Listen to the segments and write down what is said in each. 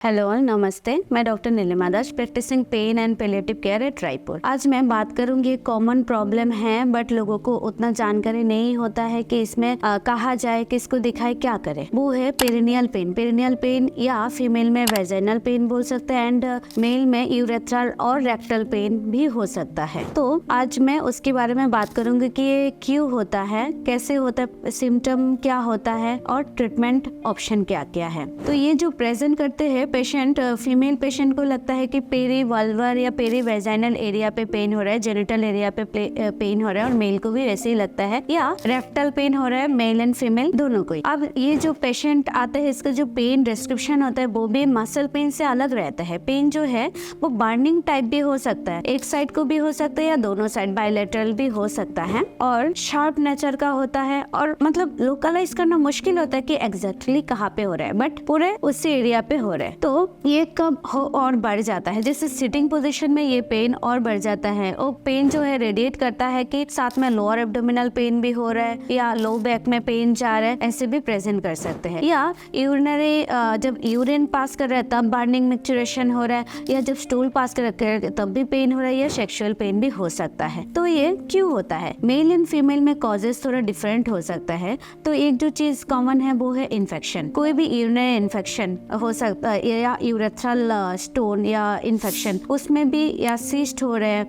Hello नमस्ते, मैं doctor Nilima Das, practising pain and palliative care at Raipur. आज मैं बात करूंगी, कॉमन प्रॉब्लम है बट लोगों को उतना जानकारी नहीं होता है कि इसमें कहा जाए, किसको दिखाए, क्या करे। वो है पेरिनियल पेन। पेरिनियल पेन या फीमेल में वेजाइनल पेन बोल सकते हैं एंड मेल में यूरेथ्रल और रेक्टल पेन भी हो सकता है। तो आज मैं उसके बारे में बात करूंगी कि ये क्यों होता है, कैसे होता है, सिम्टम क्या होता है और ट्रीटमेंट ऑप्शन क्या क्या है। तो ये जो प्रेजेंट करते हैं पेशेंट, फीमेल पेशेंट को लगता है कि पेरी वल्वर या पेरी वेजाइनल एरिया पे पेन हो रहा है, जेनिटल एरिया पे पेन हो रहा है, और मेल को भी वैसे ही लगता है, या रेक्टल पेन हो रहा है, मेल एंड फीमेल दोनों को। अब ये जो पेशेंट आते हैं, इसका जो पेन डिस्क्रिप्शन होता है वो भी मसल पेन से अलग रहता है। पेन जो है वो बर्निंग टाइप भी हो सकता है, एक साइड को भी हो सकता है या दोनों साइड, बायलैटरल भी हो सकता है, और शार्प नेचर का होता है, और मतलब लोकलाइज करना मुश्किल होता है कि एग्जैक्टली कहाँ पे हो रहा है, बट पूरे उसी एरिया पे हो रहा है। तो ये कब हो और बढ़ जाता है, जैसे सिटिंग पोजीशन में ये पेन और बढ़ जाता है, और पेन जो है रेडिएट करता है कि साथ में लोअर एब्डोमिनल पेन भी हो रहा है या लो बैक में पेन जा रहा है, ऐसे भी प्रेजेंट कर सकते हैं। या यूरिनरी जब यूरिन पास कर रहा है तब बर्निंग मिक्चुरेशन हो रहा है, या जब स्टूल पास कर रहा है तब भी पेन हो रहा है, या सेक्सुअल पेन भी हो सकता है। तो ये क्यों होता है? मेल एंड फीमेल में कॉजेस थोड़ा डिफरेंट हो सकता है। तो एक जो चीज कॉमन है वो है इन्फेक्शन। कोई भी यूरिनरी इन्फेक्शन हो सकता है, या यूरेथ्रल स्टोन या इन्फेक्शन, उसमें भी, या सिस्ट हो रहे हैं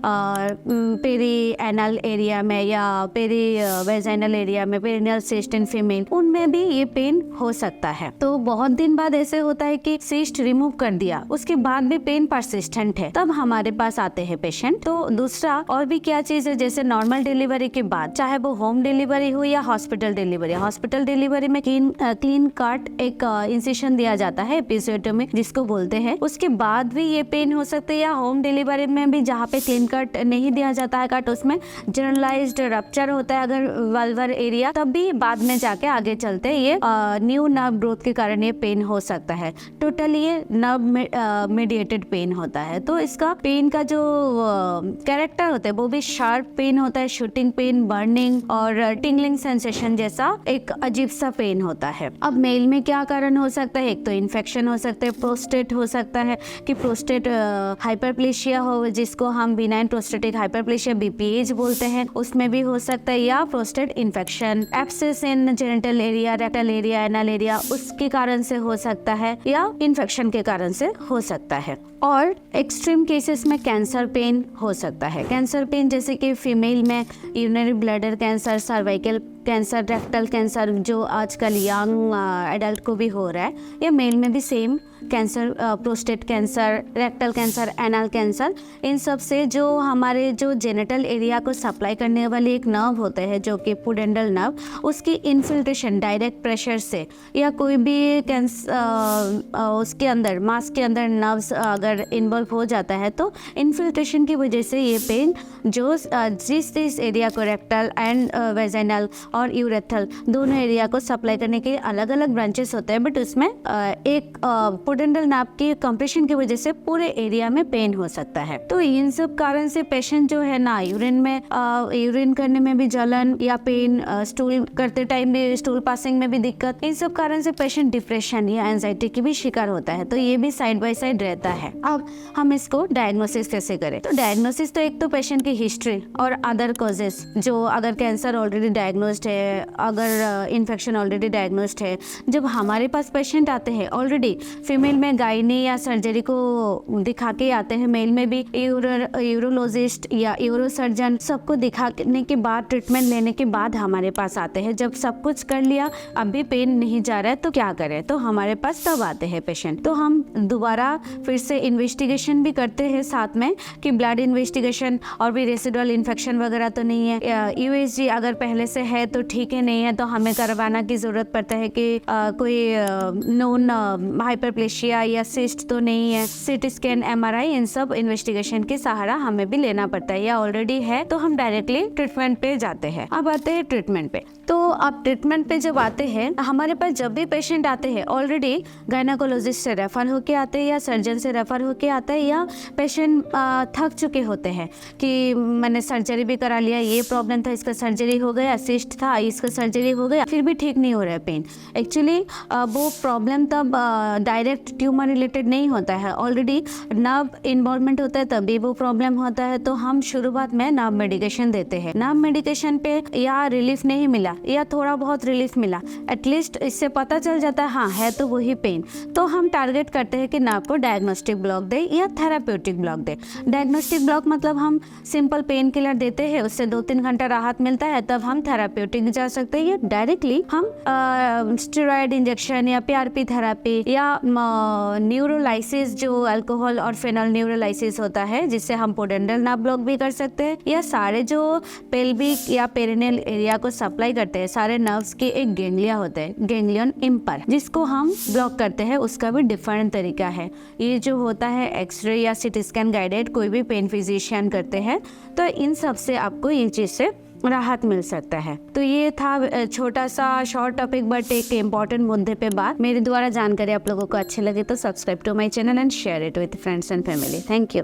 पेरी एनल एरिया में या पेरी वेजाइनल एरिया में, पेरिनियल सिस्ट इन फीमेल, उनमें भी ये पेन हो सकता है। तो बहुत दिन बाद ऐसे होता है कि सिस्ट रिमूव कर दिया, उसके बाद भी पेन परसिस्टेंट है, तब हमारे पास आते हैं पेशेंट। तो दूसरा और भी क्या चीज है, जैसे नॉर्मल डिलीवरी के बाद, चाहे वो होम डिलीवरी हो या हॉस्पिटल डिलीवरी, हॉस्पिटल डिलीवरी में क्लीन कट एक इंसिशन दिया जाता है, एपिसियोटोमी जिसको बोलते हैं, उसके बाद भी ये पेन हो सकते हैं। या होम डिलीवरी में भी जहाँ पे क्लीन कट नहीं दिया जाता है कट, उसमें जनरलाइज्ड रप्चर होता है अगर वल्वर एरिया, तब भी बाद में जाके आगे चलते ये न्यू नर्व ग्रोथ के कारण ये पेन हो सकता है। टोटली ये नर्व मीडिएटेड पेन होता है। तो इसका पेन का जो कैरेक्टर होता है वो भी शार्प पेन होता है, शूटिंग पेन, बर्निंग और टिंगलिंग सेंसेशन जैसा एक अजीब सा पेन होता है। अब मेल में क्या कारण हो सकता है? एक तो इन्फेक्शन हो सकता है, प्रोस्टेट हो सकता है कि प्रोस्टेट हाइपरप्लेशिया हो, जिसको हम बिनाइन प्रोस्टेटिक हाइपरप्लेशिया बीपीएच बोलते हैं, उसमें भी हो सकता है, या prostate infection, abscess in genital area, rectal area, anal area, उसके कारण से हो सकता है, या इन्फेक्शन के कारण से हो सकता है। और एक्सट्रीम केसेस में कैंसर पेन हो सकता है। कैंसर पेन जैसे कि फीमेल में urinary bladder cancer, cervical cancer, rectal cancer जो आजकल यंग एडल्ट को भी हो रहा है, या मेल में भी same cancer, prostate cancer, rectal cancer, anal cancer, इन सब से जो हमारे जो जेनिटल एरिया को सप्लाई करने वाली एक नर्व होता है जो कि पुडेंडल नर्व, उसकी इन्फिल्ट्रेशन डायरेक्ट प्रेशर से, या कोई भी उसके अंदर मांस के अंदर नर्व्स अगर इन्वॉल्व हो जाता है, तो इन्फिल्ट्रेशन की वजह से ये पेन जो जिस एरिया को, रेक्टल एंड वेजाइनल और यूरेथ्रल दोनों एरिया को सप्लाई करने के अलग अलग ब्रांचेस होते हैं, बट उसमें एक पुडेंडल नर्व की कंप्रेशन की वजह से पूरे एरिया में पेन हो सकता है। तो इन सब कारण से पेशेंट जो है ना, यूरिन करने में भी जलन या पेन, स्टूल करते टाइम भी, स्टूल पासिंग में भी दिक्कत, इन सब कारण से पेशेंट डिप्रेशन या एंजाइटी की भी शिकार होता है। तो ये भी साइड बाय साइड रहता है। अब हम इसको डायग्नोसिस कैसे करें? तो डायग्नोसिस तो एक तो पेशेंट की हिस्ट्री और अदर कॉजेस, जो अगर कैंसर ऑलरेडी डायग्नोस्ड है, अगर इन्फेक्शन ऑलरेडी डायग्नोस्ड है। जब हमारे पास पेशेंट आते हैं ऑलरेडी, फीमेल में गायनी या सर्जरी को दिखा के आते हैं, मेल में भी यूरोलॉजिस्ट या यूरोसर्जन, सबको दिखाने के बाद, ट्रीटमेंट लेने के बाद हमारे पास आते हैं। जब सब कुछ कर लिया, अब भी पेन नहीं जा रहा है, तो क्या करें? तो हमारे पास तब आते हैं पेशेंट। तो हम दोबारा फिर से इन्वेस्टिगेशन भी करते हैं साथ में, कि ब्लड इन्वेस्टिगेशन और भी रेसिडुअल इन्फेक्शन वगैरह तो नहीं है, यूएसजी अगर पहले से है तो ठीक है, नहीं है तो हमें करवाना की जरूरत पड़ता है कि कोई नोन हाइपरप्लेशिया या सिस्ट तो नहीं है, सीटी स्कैन, एमआरआई, इन सब इन्वेस्टिगेशन के सहारा हमें भी लेना पड़ता है, या ऑलरेडी है तो हम डायरेक्टली ट्रीटमेंट पे जाते हैं। अब आते हैं ट्रीटमेंट पे। तो आप ट्रीटमेंट पे जब आते हैं, हमारे पास जब भी पेशेंट आते हैं ऑलरेडी गायनेकोलॉजिस्ट से रेफर होके आते हैं, या सर्जन से रेफर होके आता है, या पेशेंट थक चुके होते हैं कि मैंने सर्जरी भी करा लिया, ये प्रॉब्लम था, इसका सर्जरी हो गया, सिस्ट था, इसका सर्जरी हो गया, फिर भी ठीक नहीं हो रहा है पेन। एक्चुअली वो प्रॉब्लम तब डायरेक्ट ट्यूमर रिलेटेड नहीं होता है, ऑलरेडी नर्व इन्वॉल्वमेंट होता है तभी वो प्रॉब्लम होता है। तो हम शुरुआत में नर्व मेडिकेशन देते हैं। नर्व मेडिकेशन पे या रिलीफ नहीं मिला या थोड़ा बहुत रिलीफ मिला, एटलीस्ट इससे पता चल जाता है हाँ है तो वही पेन, तो हम टारगेट करते हैं कि नर्व को डायग्नोस्टिक ब्लॉक दे या थेराप्यूटिक ब्लॉक दे। डायग्नोस्टिक ब्लॉक मतलब हम सिंपल पेन किलर देते हैं, उससे 2-3 घंटा राहत मिलता है, तब हम थेराप्यूटिक जा सकते हैं। या डायरेक्टली हम स्टेरॉयड इंजेक्शन या पीआरपी थेरेपी या न्यूरोलाइसिस, जो अल्कोहल और फेनॉल न्यूरोलाइसिस होता है, जिससे हम पोडेंडल नर्व ब्लॉक भी कर सकते हैं। या सारे जो पेल्विक या पेरिनियल एरिया को सप्लाई करते हैं, सारे नर्व्स के एक गेंगलिया होते हैं, गेंगलियन इम्पर, जिसको हम ब्लॉक करते हैं, उसका भी डिफरेंट तरीका है। ये जो होता है एक्सरे या सीटी स्कैन गाइडेड कोई भी पेन फिजिशियन करते हैं, तो इन सब से आपको ये चीज से राहत मिल सकता है। तो ये था छोटा सा शॉर्ट टॉपिक बट एक इम्पॉर्टेंट मुद्दे पे बात। मेरे द्वारा जानकारी आप लोगों को अच्छी लगे तो subscribe to my channel and share it with friends and family. Thank you.